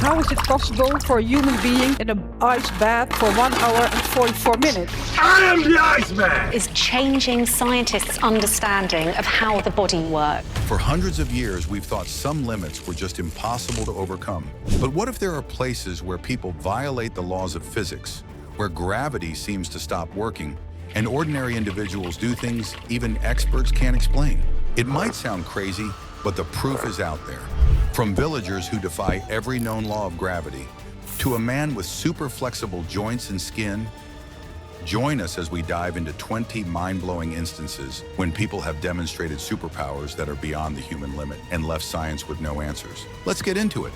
how is it possible for a human being in an ice bath for 1 hour and 44 minutes? I am the Iceman! Is changing scientists' understanding of how the body works. For hundreds of years, we've thought some limits were just impossible to overcome. But what if there are places where people violate the laws of physics, where gravity seems to stop working, and ordinary individuals do things even experts can't explain? It might sound crazy, but the proof is out there. From villagers who defy every known law of gravity, to a man with super flexible joints and skin. Join us as we dive into 20 mind-blowing instances when people have demonstrated superpowers that are beyond the human limit and left science with no answers. Let's get into it.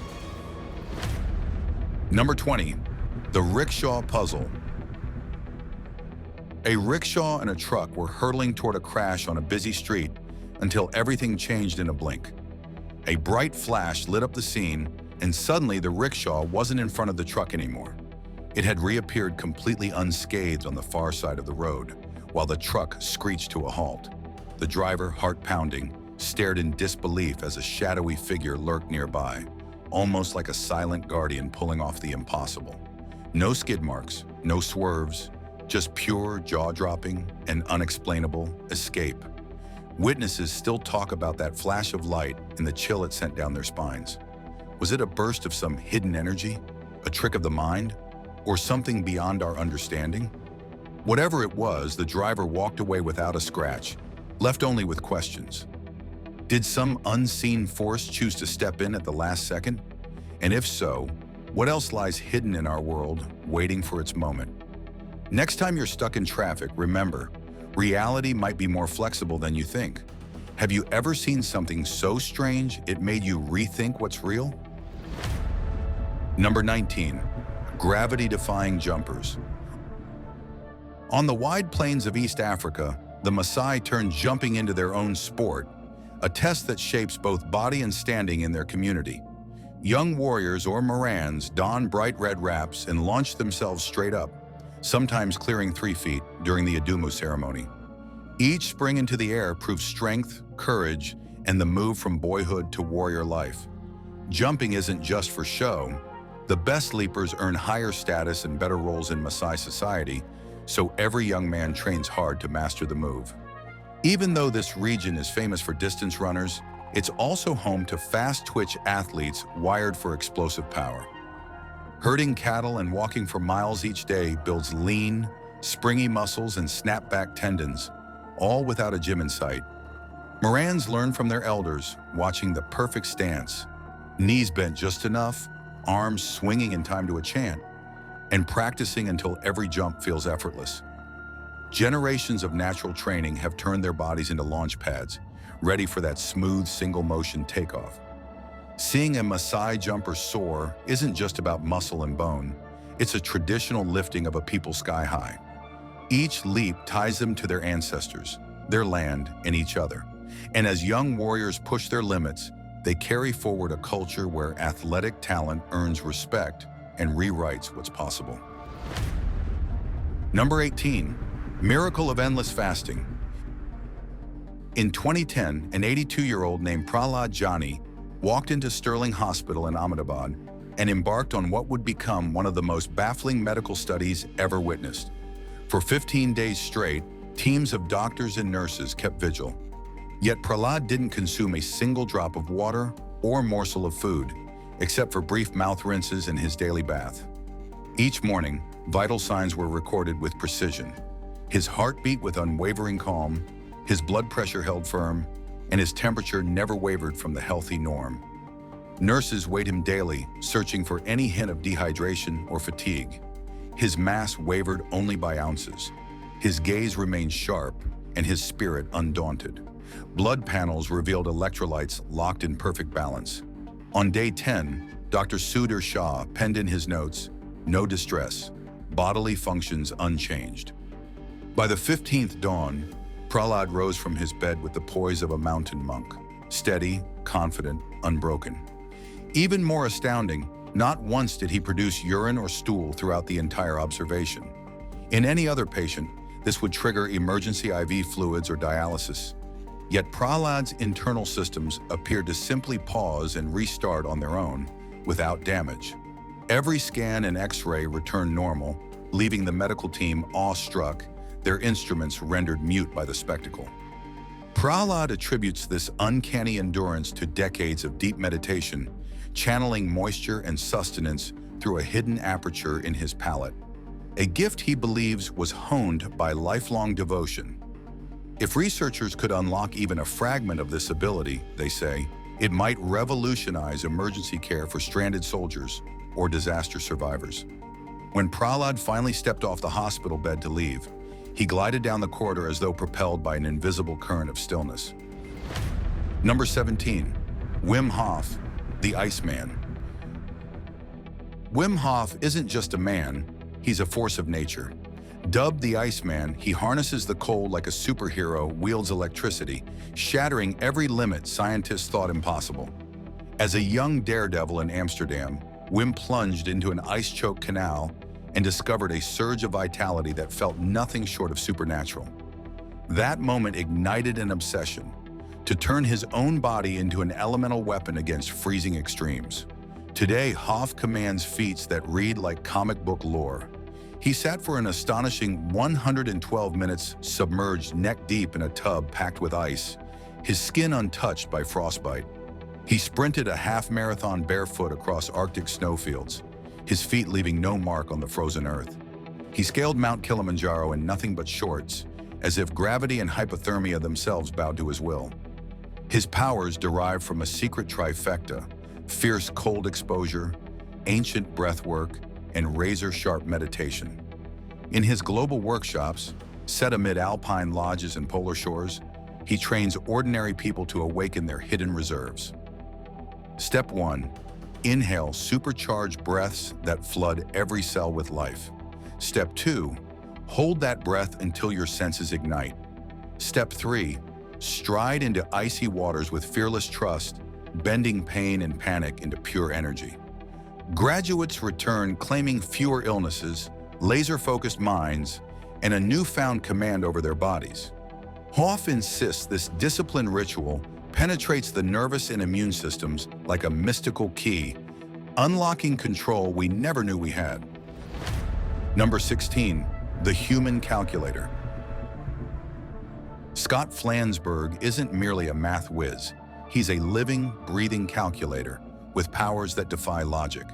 Number 20, the rickshaw puzzle. A rickshaw and a truck were hurtling toward a crash on a busy street until everything changed in a blink. A bright flash lit up the scene, and suddenly the rickshaw wasn't in front of the truck anymore. It had reappeared completely unscathed on the far side of the road, while the truck screeched to a halt. The driver, heart pounding, stared in disbelief as a shadowy figure lurked nearby, almost like a silent guardian pulling off the impossible. No skid marks, no swerves, just pure jaw-dropping and unexplainable escape. Witnesses still talk about that flash of light and the chill it sent down their spines. Was it a burst of some hidden energy, a trick of the mind, or something beyond our understanding? Whatever it was, the driver walked away without a scratch, left only with questions. Did some unseen force choose to step in at the last second? And if so, what else lies hidden in our world, waiting for its moment? Next time you're stuck in traffic, remember, reality might be more flexible than you think. Have you ever seen something so strange it made you rethink what's real? Number 19, gravity-defying jumpers. On the wide plains of East Africa, the Maasai turned jumping into their own sport, a test that shapes both body and standing in their community. Young warriors or Morans don bright red wraps and launch themselves straight up, sometimes clearing 3 feet during the Adumu ceremony. Each spring into the air proves strength, courage, and the move from boyhood to warrior life. Jumping isn't just for show. The best leapers earn higher status and better roles in Maasai society, so every young man trains hard to master the move. Even though this region is famous for distance runners, it's also home to fast-twitch athletes wired for explosive power. Herding cattle and walking for miles each day builds lean, springy muscles and snap-back tendons, all without a gym in sight. Morans learn from their elders, watching the perfect stance, knees bent just enough, arms swinging in time to a chant, and practicing until every jump feels effortless. Generations of natural training have turned their bodies into launch pads, ready for that smooth single-motion takeoff. Seeing a Maasai jumper soar isn't just about muscle and bone. It's a traditional lifting of a people sky high. Each leap ties them to their ancestors, their land, and each other. And as young warriors push their limits, they carry forward a culture where athletic talent earns respect and rewrites what's possible. Number 18, miracle of endless fasting. In 2010, an 82-year-old named Prahlad Jani walked into Sterling Hospital in Ahmedabad and embarked on what would become one of the most baffling medical studies ever witnessed. For 15 days straight, teams of doctors and nurses kept vigil. Yet Prahlad didn't consume a single drop of water or morsel of food, except for brief mouth rinses in his daily bath. Each morning, vital signs were recorded with precision. His heart beat with unwavering calm, his blood pressure held firm, and his temperature never wavered from the healthy norm. Nurses weighed him daily, searching for any hint of dehydration or fatigue. His mass wavered only by ounces. His gaze remained sharp, and his spirit undaunted. Blood panels revealed electrolytes locked in perfect balance. On day 10, Dr. Sudhir Shah penned in his notes, "No distress, bodily functions unchanged." By the 15th dawn, Prahlad rose from his bed with the poise of a mountain monk, steady, confident, unbroken. Even more astounding, not once did he produce urine or stool throughout the entire observation. In any other patient, this would trigger emergency IV fluids or dialysis. Yet Prahlad's internal systems appeared to simply pause and restart on their own, without damage. Every scan and X-ray returned normal, leaving the medical team awestruck, their instruments rendered mute by the spectacle. Prahlad attributes this uncanny endurance to decades of deep meditation, channeling moisture and sustenance through a hidden aperture in his palate, a gift he believes was honed by lifelong devotion. If researchers could unlock even a fragment of this ability, they say, it might revolutionize emergency care for stranded soldiers or disaster survivors. When Prahlad finally stepped off the hospital bed to leave, he glided down the corridor as though propelled by an invisible current of stillness. Number 17, Wim Hof The Iceman. Wim Hof isn't just a man, he's a force of nature. Dubbed the Iceman, he harnesses the cold like a superhero wields electricity, shattering every limit scientists thought impossible. As a young daredevil in Amsterdam, Wim plunged into an ice-choked canal and discovered a surge of vitality that felt nothing short of supernatural. That moment ignited an obsession to turn his own body into an elemental weapon against freezing extremes. Today, Hof commands feats that read like comic book lore. He sat for an astonishing 112 minutes submerged neck-deep in a tub packed with ice, his skin untouched by frostbite. He sprinted a half-marathon barefoot across Arctic snowfields, his feet leaving no mark on the frozen earth. He scaled Mount Kilimanjaro in nothing but shorts, as if gravity and hypothermia themselves bowed to his will. His powers derived from a secret trifecta: fierce cold exposure, ancient breathwork, and razor-sharp meditation. In his global workshops, set amid alpine lodges and polar shores, he trains ordinary people to awaken their hidden reserves. Step 1. Inhale supercharged breaths that flood every cell with life. Step 2. Hold that breath until your senses ignite. Step 3. Stride into icy waters with fearless trust, bending pain and panic into pure energy. Graduates return claiming fewer illnesses, laser-focused minds, and a newfound command over their bodies. Hof insists this disciplined ritual penetrates the nervous and immune systems like a mystical key, unlocking control we never knew we had. Number 16, the human calculator. Scott Flansburgh isn't merely a math whiz. He's a living, breathing calculator with powers that defy logic.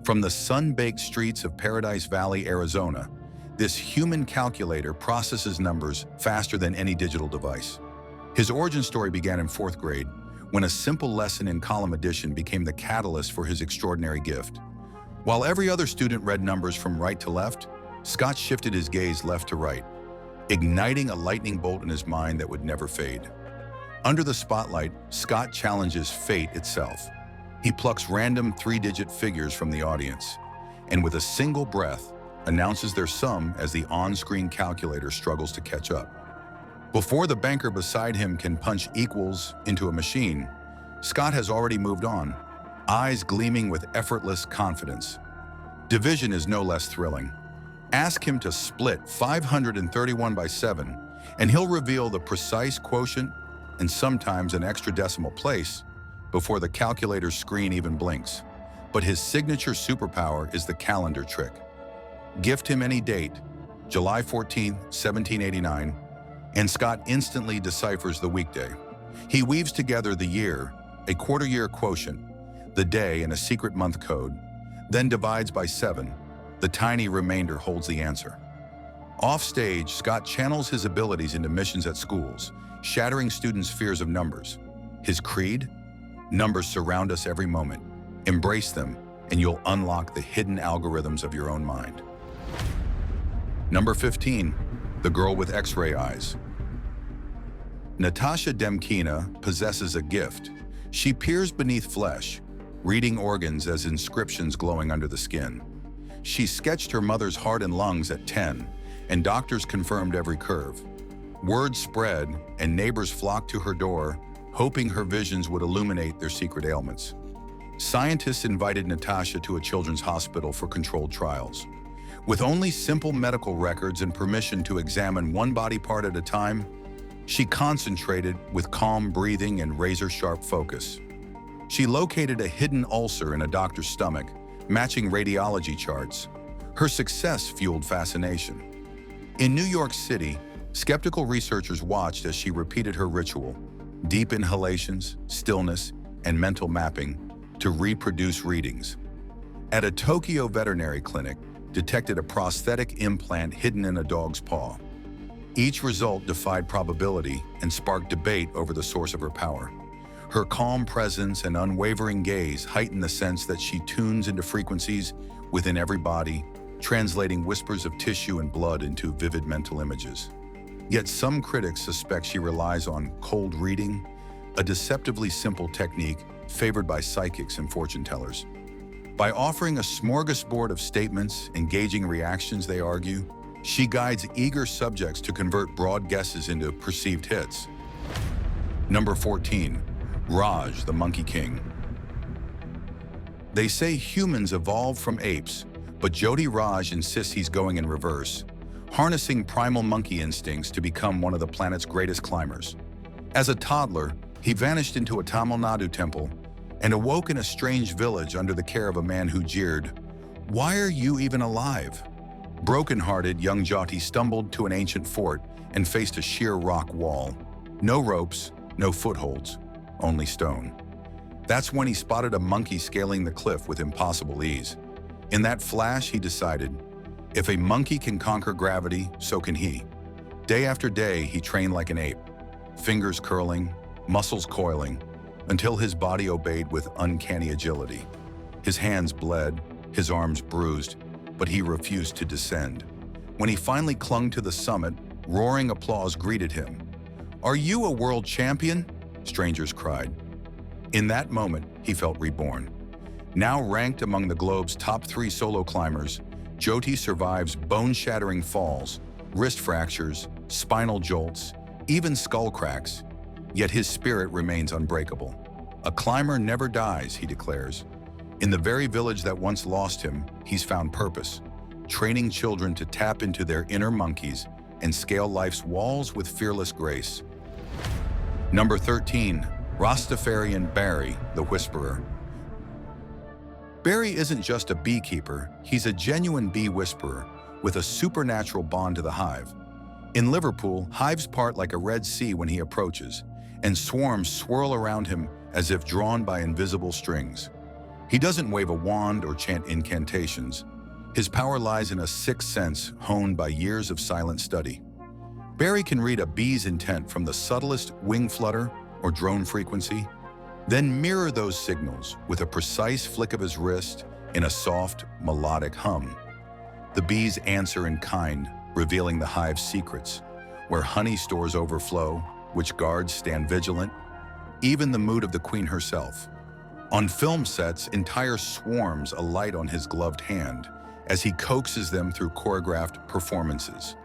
From the sun-baked streets of Paradise Valley, Arizona, this human calculator processes numbers faster than any digital device. His origin story began in 4th grade, when a simple lesson in column addition became the catalyst for his extraordinary gift. While every other student read numbers from right to left, Scott shifted his gaze left to right, igniting a lightning bolt in his mind that would never fade. Under the spotlight, Scott challenges fate itself. He plucks random 3-digit figures from the audience, and with a single breath, announces their sum as the on-screen calculator struggles to catch up. Before the banker beside him can punch equals into a machine, Scott has already moved on, eyes gleaming with effortless confidence. Division is no less thrilling. Ask him to split 531 by 7, and he'll reveal the precise quotient and sometimes an extra decimal place before the calculator's screen even blinks. But his signature superpower is the calendar trick. Gift him any date, July 14, 1789, and Scott instantly deciphers the weekday. He weaves together the year, a quarter-year quotient, the day and a secret month code, then divides by 7. The tiny remainder holds the answer. Off stage, Scott channels his abilities into missions at schools, shattering students' fears of numbers. His creed? Numbers surround us every moment. Embrace them, and you'll unlock the hidden algorithms of your own mind. Number 15, the girl with X-ray eyes. Natasha Demkina possesses a gift. She peers beneath flesh, reading organs as inscriptions glowing under the skin. She sketched her mother's heart and lungs at 10, and doctors confirmed every curve. Word spread, and neighbors flocked to her door, hoping her visions would illuminate their secret ailments. Scientists invited Natasha to a children's hospital for controlled trials. With only simple medical records and permission to examine one body part at a time, she concentrated with calm breathing and razor-sharp focus. She located a hidden ulcer in a doctor's stomach, matching radiology charts. Her success fueled fascination. In New York City, skeptical researchers watched as she repeated her ritual, deep inhalations, stillness, and mental mapping to reproduce readings. At a Tokyo veterinary clinic, detected a prosthetic implant hidden in a dog's paw. Each result defied probability and sparked debate over the source of her power. Her calm presence and unwavering gaze heighten the sense that she tunes into frequencies within every body, translating whispers of tissue and blood into vivid mental images. Yet some critics suspect she relies on cold reading, a deceptively simple technique favored by psychics and fortune tellers. By offering a smorgasbord of statements, engaging reactions, they argue, she guides eager subjects to convert broad guesses into perceived hits. Number 14. Raj the Monkey King. They say humans evolved from apes, but Jyoti Raj insists he's going in reverse, harnessing primal monkey instincts to become one of the planet's greatest climbers. As a toddler, he vanished into a Tamil Nadu temple and awoke in a strange village under the care of a man who jeered, "Why are you even alive?" Broken-hearted, young Jyoti stumbled to an ancient fort and faced a sheer rock wall. No ropes, no footholds, only stone. That's when he spotted a monkey scaling the cliff with impossible ease. In that flash, he decided, if a monkey can conquer gravity, so can he. Day after day, he trained like an ape, fingers curling, muscles coiling, until his body obeyed with uncanny agility. His hands bled, his arms bruised, but he refused to descend. When he finally clung to the summit, roaring applause greeted him. "Are you a world champion?" strangers cried. In that moment, he felt reborn. Now ranked among the globe's top 3 solo climbers, Jyoti survives bone-shattering falls, wrist fractures, spinal jolts, even skull cracks, yet his spirit remains unbreakable. "A climber never dies," he declares. In the very village that once lost him, he's found purpose, training children to tap into their inner monkeys and scale life's walls with fearless grace. Number 13. Rastafarian Barry, the Whisperer. Barry isn't just a beekeeper, he's a genuine bee whisperer with a supernatural bond to the hive. In Liverpool, hives part like a Red Sea when he approaches, and swarms swirl around him as if drawn by invisible strings. He doesn't wave a wand or chant incantations. His power lies in a sixth sense honed by years of silent study. Barry can read a bee's intent from the subtlest wing flutter or drone frequency, then mirror those signals with a precise flick of his wrist in a soft, melodic hum. The bees answer in kind, revealing the hive's secrets, where honey stores overflow, which guards stand vigilant, even the mood of the queen herself. On film sets, entire swarms alight on his gloved hand as he coaxes them through choreographed performances.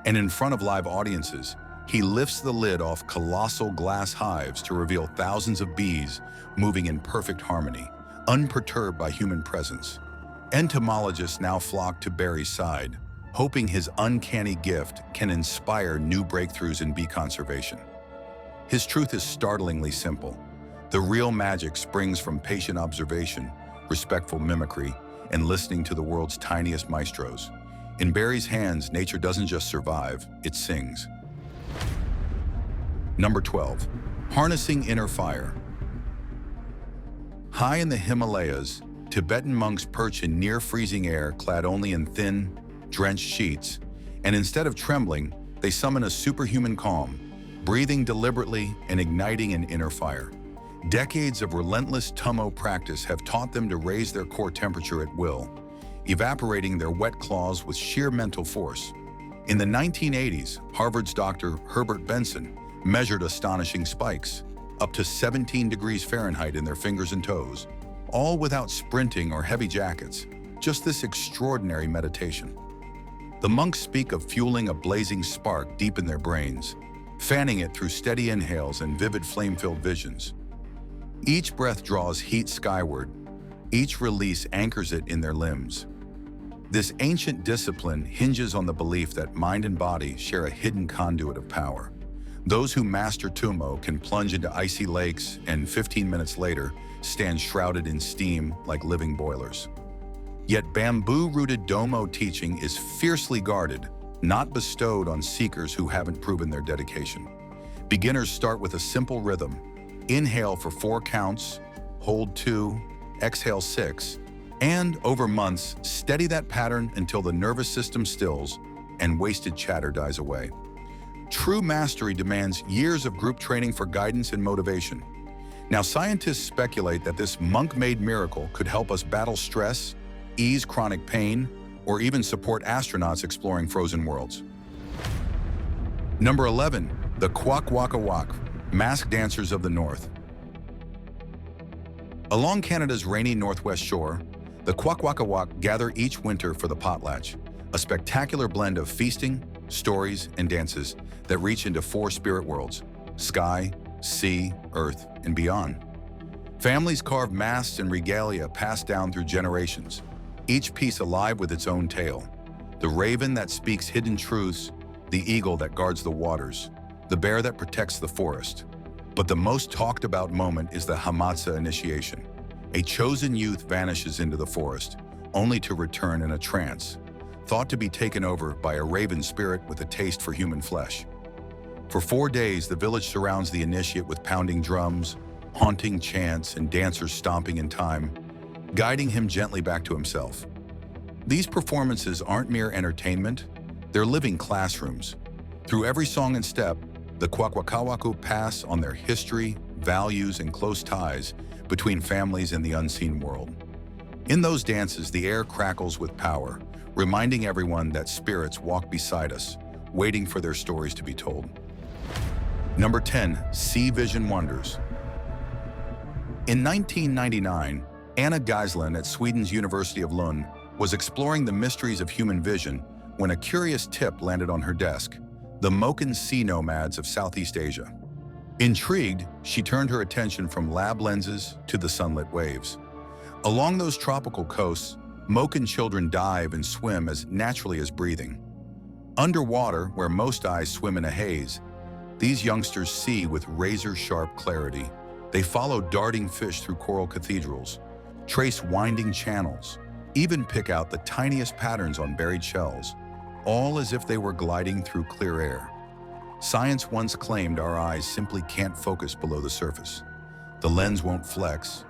And in front of live audiences, he lifts the lid off colossal glass hives to reveal thousands of bees moving in perfect harmony, unperturbed by human presence. Entomologists now flock to Barry's side, hoping his uncanny gift can inspire new breakthroughs in bee conservation. His truth is startlingly simple. The real magic springs from patient observation, respectful mimicry, and listening to the world's tiniest maestros. In Barry's hands, nature doesn't just survive, it sings. Number 12. Harnessing Inner Fire. High in the Himalayas, Tibetan monks perch in near-freezing air clad only in thin, drenched sheets, and instead of trembling, they summon a superhuman calm, breathing deliberately and igniting an inner fire. Decades of relentless tummo practice have taught them to raise their core temperature at will, evaporating their wet claws with sheer mental force. In the 1980s, Harvard's Dr. Herbert Benson measured astonishing spikes, up to 17 degrees Fahrenheit in their fingers and toes, all without sprinting or heavy jackets, just this extraordinary meditation. The monks speak of fueling a blazing spark deep in their brains, fanning it through steady inhales and vivid flame-filled visions. Each breath draws heat skyward, each release anchors it in their limbs. This ancient discipline hinges on the belief that mind and body share a hidden conduit of power. Those who master tummo can plunge into icy lakes and 15 minutes later stand shrouded in steam like living boilers. Yet bamboo-rooted domo teaching is fiercely guarded, not bestowed on seekers who haven't proven their dedication. Beginners start with a simple rhythm. Inhale for 4 counts, hold 2, exhale 6, and over months, steady that pattern until the nervous system stills and wasted chatter dies away. True mastery demands years of group training for guidance and motivation. Now, scientists speculate that this monk-made miracle could help us battle stress, ease chronic pain, or even support astronauts exploring frozen worlds. Number 11, the Quac Waka Masked Dancers of the North. Along Canada's rainy northwest shore, the Quac gather each winter for the potlatch, a spectacular blend of feasting, stories, and dances that reach into 4 spirit worlds: sky, sea, earth, and beyond. Families carve masks and regalia passed down through generations, each piece alive with its own tale. The raven that speaks hidden truths, the eagle that guards the waters, the bear that protects the forest. But the most talked about moment is the Hamatsa initiation. A chosen youth vanishes into the forest, only to return in a trance, thought to be taken over by a raven spirit with a taste for human flesh. For 4 days, the village surrounds the initiate with pounding drums, haunting chants, and dancers stomping in time, guiding him gently back to himself. These performances aren't mere entertainment, they're living classrooms. Through every song and step, the Quac pass on their history, values, and close ties between families and the unseen world. In those dances, the air crackles with power, reminding everyone that spirits walk beside us, waiting for their stories to be told. Number 10, Sea Vision Wonders. In 1999, Anna Geislin at Sweden's University of Lund was exploring the mysteries of human vision when a curious tip landed on her desk: the Moken sea nomads of Southeast Asia. Intrigued, she turned her attention from lab lenses to the sunlit waves. Along those tropical coasts, Moken children dive and swim as naturally as breathing. Underwater, where most eyes swim in a haze, these youngsters see with razor-sharp clarity. They follow darting fish through coral cathedrals, trace winding channels, even pick out the tiniest patterns on buried shells, all as if they were gliding through clear air. Science once claimed our eyes simply can't focus below the surface. The lens won't flex,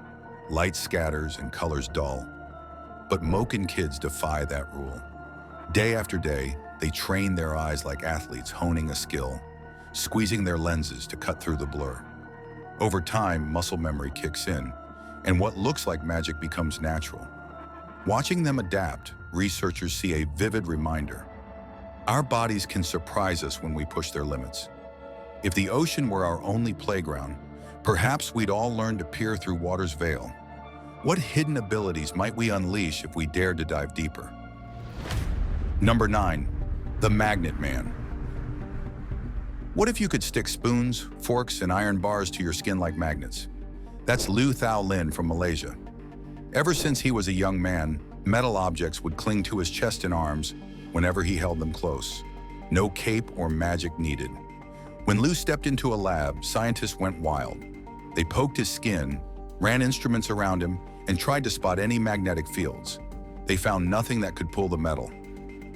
light scatters and colors dull. But Moken kids defy that rule. Day after day, they train their eyes like athletes honing a skill, squeezing their lenses to cut through the blur. Over time, muscle memory kicks in, and what looks like magic becomes natural. Watching them adapt, researchers see a vivid reminder. Our bodies can surprise us when we push their limits. If the ocean were our only playground, perhaps we'd all learn to peer through water's veil. What hidden abilities might we unleash if we dared to dive deeper? Number 9, the Magnet Man. What if you could stick spoons, forks, and iron bars to your skin like magnets? That's Lu Thao Lin from Malaysia. Ever since he was a young man, metal objects would cling to his chest and arms whenever he held them close. No cape or magic needed. When Lu stepped into a lab, scientists went wild. They poked his skin, ran instruments around him, and tried to spot any magnetic fields. They found nothing that could pull the metal.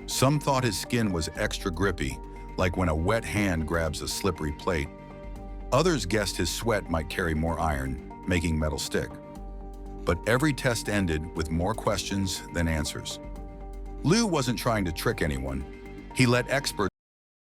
Some thought his skin was extra grippy, like when a wet hand grabs a slippery plate. Others guessed his sweat might carry more iron, making metal stick. But every test ended with more questions than answers. Lu wasn't trying to trick anyone. He let experts